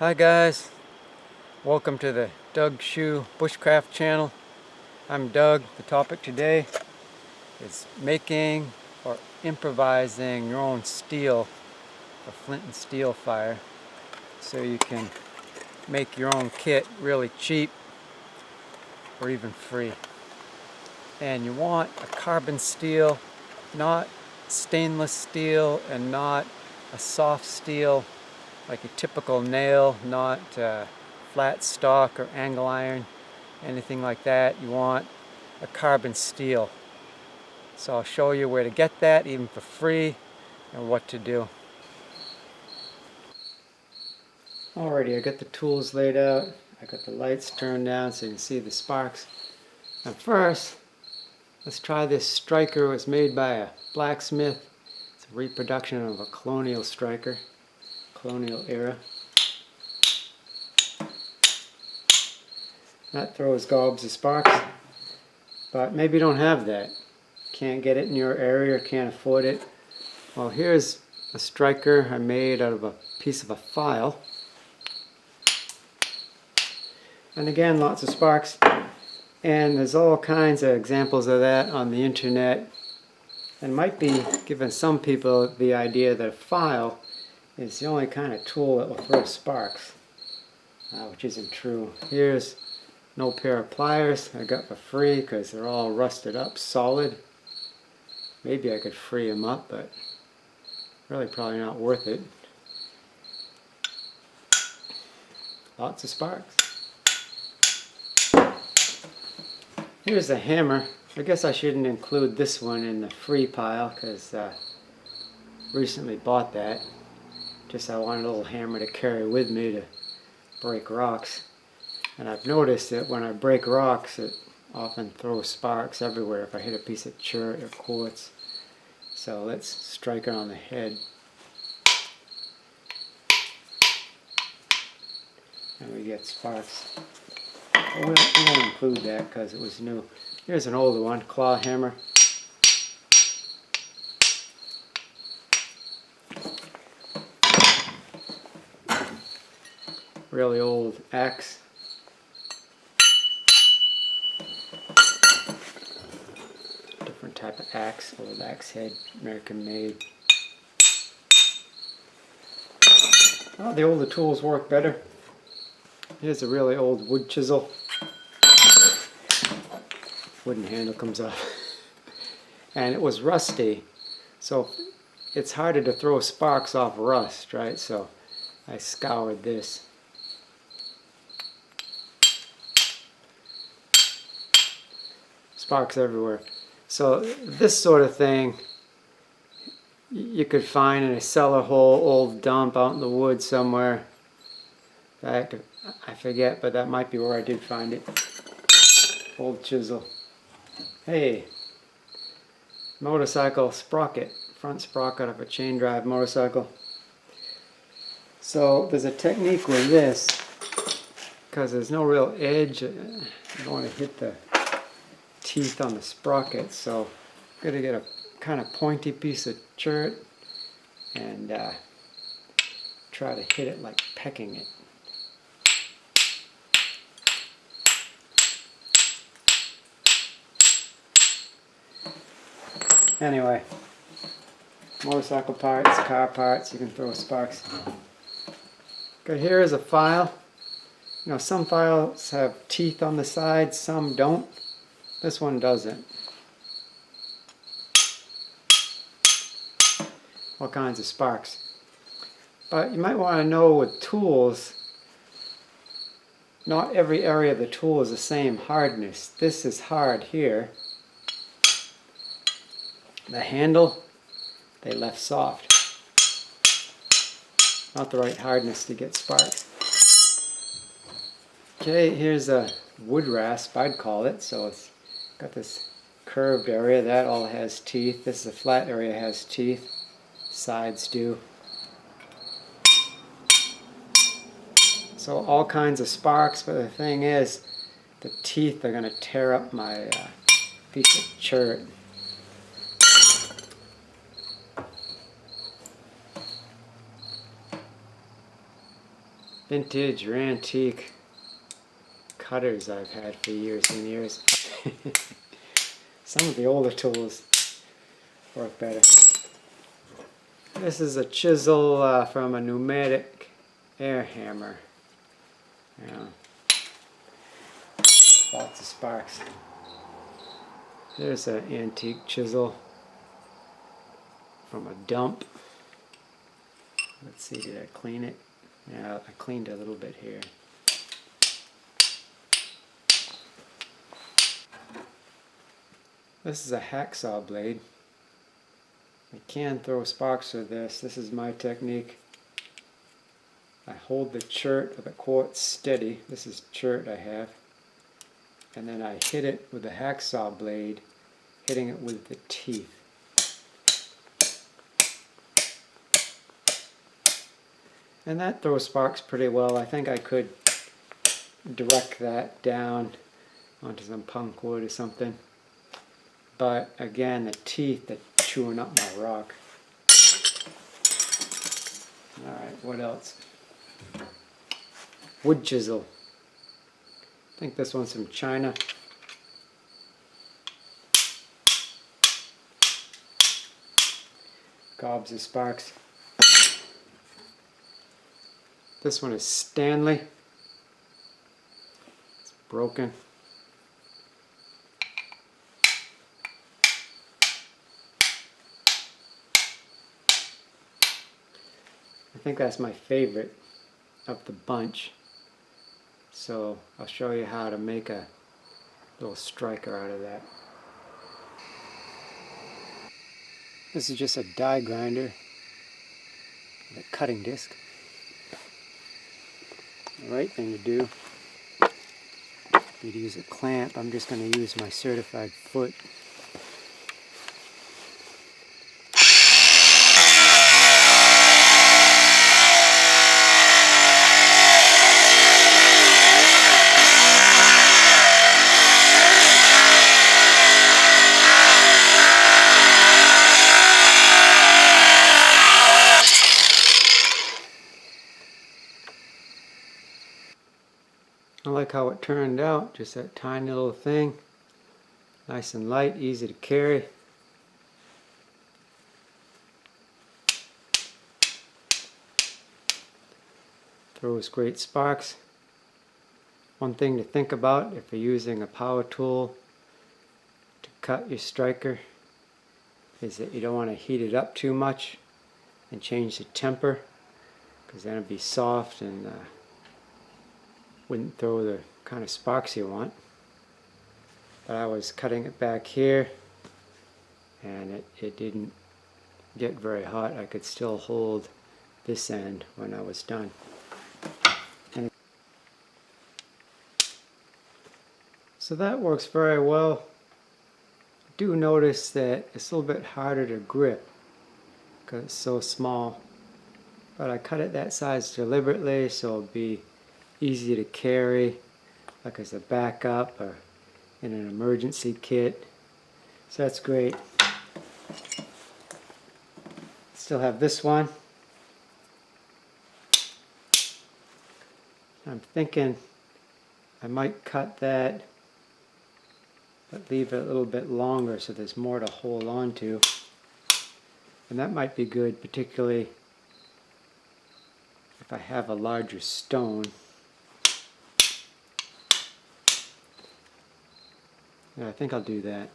Hi guys, welcome to the Doug Shoe Bushcraft channel. I'm Doug. The topic today is making or improvising your own steel for flint and steel fire, so you can make your own kit really cheap or even free. And you want a carbon steel, not stainless steel, and not a soft steel like a typical nail, not flat stock or angle iron, anything like that. You want a carbon steel. So I'll show you where to get that, even for free, and what to do. Alrighty, I got the tools laid out. I got the lights turned down so you can see the sparks. Now first, let's try this striker. It was made by a blacksmith. It's a reproduction of a colonial striker, colonial era. That throws gobs of sparks, but maybe you don't have that. Can't get it in your area or can't afford it. Well, here's a striker I made out of a piece of a file. And again, lots of sparks. And there's all kinds of examples of that on the internet. And might be giving some people the idea that a file is the only kind of tool that will throw sparks, which isn't true. Here's no pair of pliers I got for free because they're all rusted up solid. Maybe I could free them up, but really probably not worth it. Lots of sparks. Here's the hammer. I guess I shouldn't include this one in the free pile because I recently bought that. Just I wanted a little hammer to carry with me to break rocks. And I've noticed that when I break rocks, it often throws sparks everywhere if I hit a piece of chert or quartz. So let's strike it on the head. And we get sparks. We won't include that because it was new. Here's an older one, claw hammer. Really old axe. Different type of axe, old axe head, American made. Oh, the older tools work better. Here's a really old wood chisel. Wooden handle comes off. And it was rusty, so it's harder to throw sparks off rust, right? So I scoured this. Sparks everywhere. So this sort of thing you could find in a cellar hole, old dump out in the woods somewhere. In fact, I forget, but that might be where I did find it. Old chisel. Hey, motorcycle sprocket, front sprocket of a chain drive motorcycle. So there's a technique with this, because there's no real edge. You don't want to hit the teeth on the sprocket, so I'm going to get a kind of pointy piece of chert and try to hit it like pecking it. Anyway, motorcycle parts, car parts, you can throw sparks. Okay, here is a file. You know, some files have teeth on the sides, some don't. This one doesn't. All kinds of sparks. But you might want to know with tools, not every area of the tool is the same hardness. This is hard here. The handle, they left soft. Not the right hardness to get sparks. Okay, here's a wood rasp, I'd call it. So it's got this curved area, that all has teeth. This is a flat area, has teeth. Sides do. So all kinds of sparks, but the thing is, the teeth are going to tear up my piece of chert. vintage or antique cutters I've had for years and years. Some of the older tools work better. This is a chisel from a pneumatic air hammer. Yeah. Lots of sparks. There's an antique chisel from a dump. Let's see, did I clean it? Yeah, I cleaned a little bit here. This is a hacksaw blade. I can throw sparks with this. This is my technique. I hold the chert or the quartz steady. This is chert I have. And then I hit it with the hacksaw blade, hitting it with the teeth. And that throws sparks pretty well. I think I could direct that down onto some punk wood or something. But again, the teeth are chewing up my rock. Alright, what else? Wood chisel. I think this one's from China. Gobs of sparks. This one is Stanley. It's broken. I think that's my favorite of the bunch. So I'll show you how to make a little striker out of that. This is just a die grinder with a cutting disc. The right thing to do would be to use a clamp. I'm just going to use my certified foot. I like how it turned out, just that tiny little thing. Nice and light, easy to carry. Throws great sparks. One thing to think about if you're using a power tool to cut your striker is that you don't want to heat it up too much and change the temper, because then it'll be soft and wouldn't throw the kind of sparks you want. But I was cutting it back here and it didn't get very hot. I could still hold this end when I was done. So that works very well. I do notice that it's a little bit harder to grip because it's so small. But I cut it that size deliberately so it'll be easy to carry, like as a backup or in an emergency kit. So that's great. Still have this one. I'm thinking I might cut that, but leave it a little bit longer so there's more to hold on to. And that might be good, particularly if I have a larger stone. Yeah, I think I'll do that.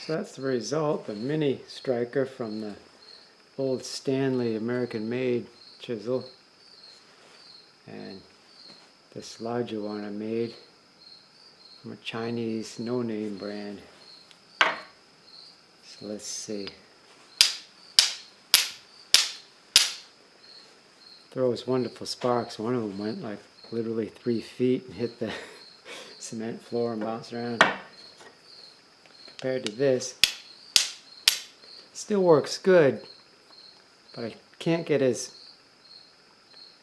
So that's the result, the mini striker from the old Stanley American-made chisel, and this larger one I made from a Chinese no-name brand. So let's see. Throws wonderful sparks. One of them went like literally 3 feet and hit the cement floor and bounce around. Compared to this, still works good, but I can't get as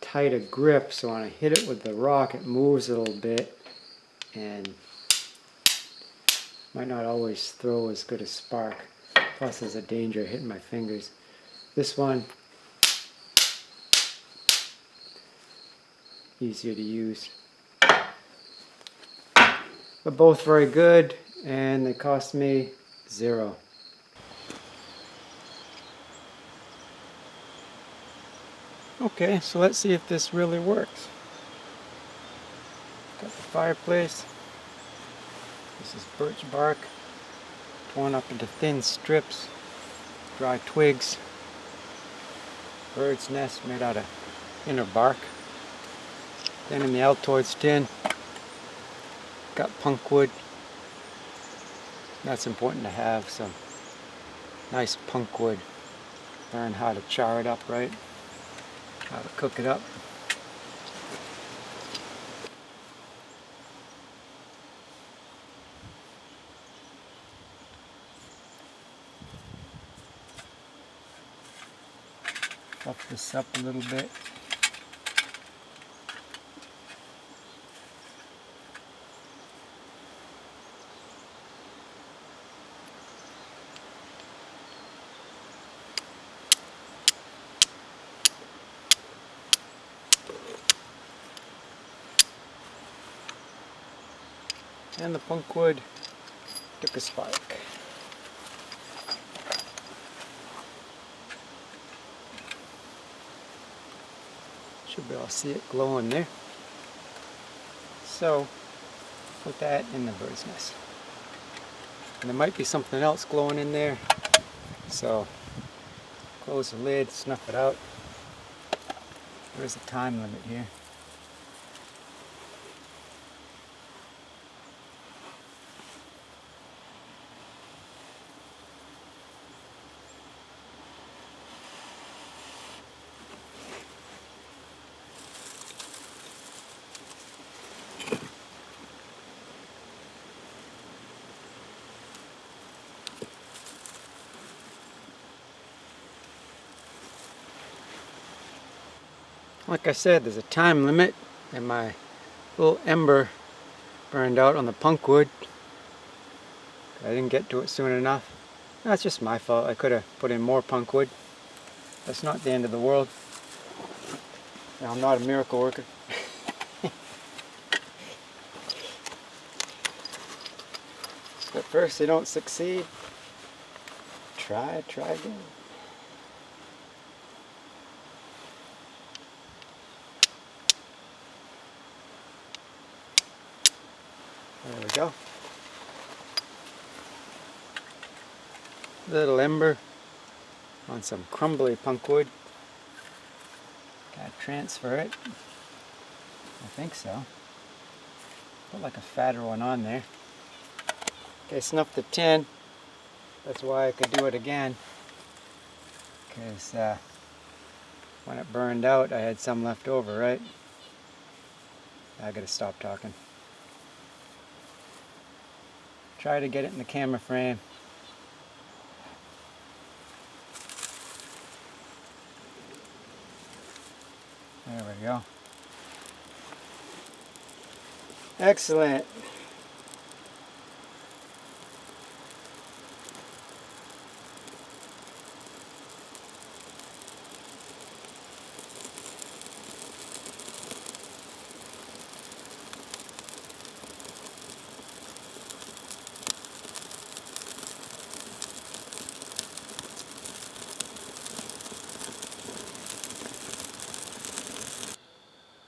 tight a grip, so when I hit it with the rock it moves a little bit and might not always throw as good a spark. Plus there's a danger of hitting my fingers. This one, easier to use. But both very good, and they cost me $0. Okay, so let's see if this really works. Got the fireplace. This is birch bark, torn up into thin strips, dry twigs, bird's nest made out of inner bark. Then in the Altoids tin, got punk wood. That's important to have some nice punk wood. Learn how to char it up right, how to cook it up. Buff this up a little bit. And the punk wood took a spark. Should be able to see it glowing there. So, put that in the bird's nest. And there might be something else glowing in there. So, close the lid, snuff it out. There's a time limit here. Like I said, there's a time limit, and my little ember burned out on the punk wood. I didn't get to it soon enough. That's just my fault. I could have put in more punk wood. That's not the end of the world. Now, I'm not a miracle worker. But first they don't succeed. Try again. There we go. Little ember on some crumbly punk wood. Gotta transfer it. I think so. Put like a fatter one on there. Okay, snuff the tin. That's why I could do it again. Because when it burned out, I had some left over, right? I gotta stop talking. Try to get it in the camera frame. There we go. Excellent.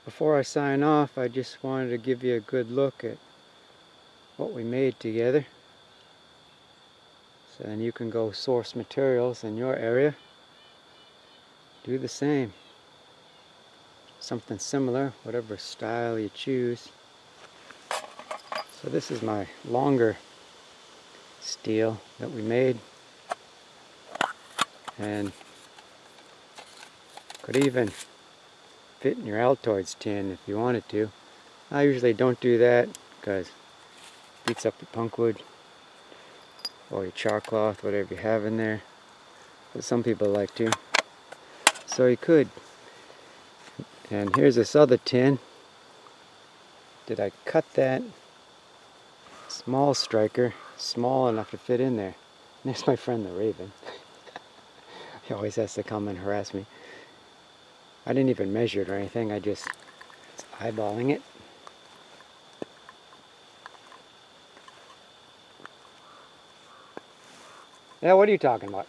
Before I sign off, I just wanted to give you a good look at what we made together. So then you can go source materials in your area. Do the same. Something similar, whatever style you choose. So this is my longer steel that we made. And could even fit in your Altoids tin if you wanted to. I usually don't do that because Eats up your punk wood or your char cloth, whatever you have in there. But some people like to. So you could. And here's this other tin. Did I cut that small striker small enough to fit in there? And there's my friend the raven. He always has to come and harass me. I didn't even measure it or anything, I just was eyeballing it. Yeah, what are you talking about?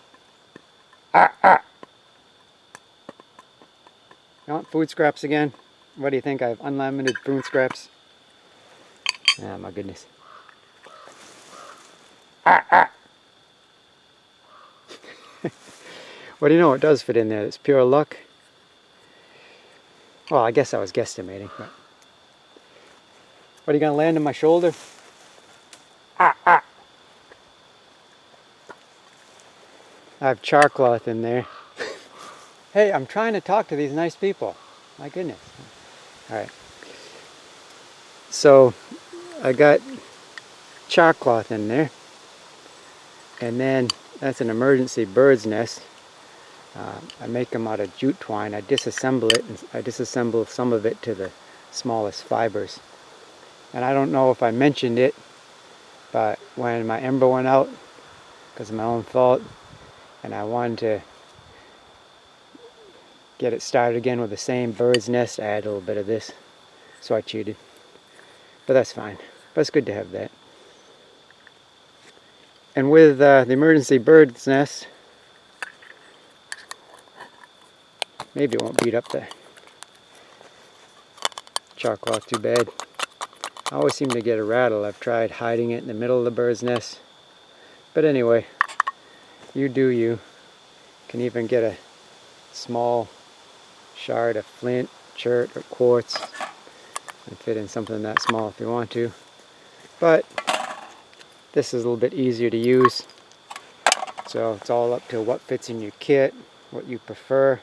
You want food scraps again? What do you think? I have unlimited food scraps? Ah, my goodness. What do you know? It does fit in there. It's pure luck. Well, I guess I was guesstimating. But what are you going to land on my shoulder? I have char cloth in there. Hey, I'm trying to talk to these nice people. My goodness. Alright. So, I got char cloth in there. And then, that's an emergency bird's nest. I make them out of jute twine. I disassemble it, and I disassemble some of it to the smallest fibers. And I don't know if I mentioned it, but when my ember went out, because of my own fault, and I wanted to get it started again with the same bird's nest, I added a little bit of this. So I cheated. But that's fine. But it's good to have that. And with the emergency bird's nest, maybe it won't beat up the char cloth too bad. I always seem to get a rattle. I've tried hiding it in the middle of the bird's nest. But anyway, you do you. Can even get a small shard of flint, chert, or quartz and fit in something that small if you want to. But this is a little bit easier to use. So it's all up to what fits in your kit, what you prefer.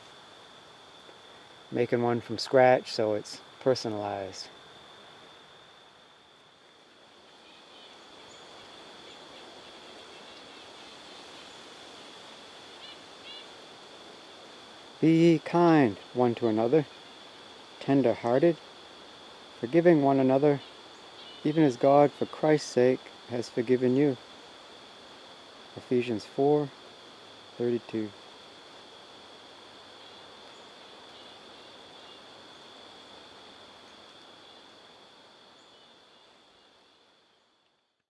Making one from scratch, so it's personalized. Be kind one to another, tender-hearted, forgiving one another, even as God, for Christ's sake, has forgiven you. Ephesians 4:32.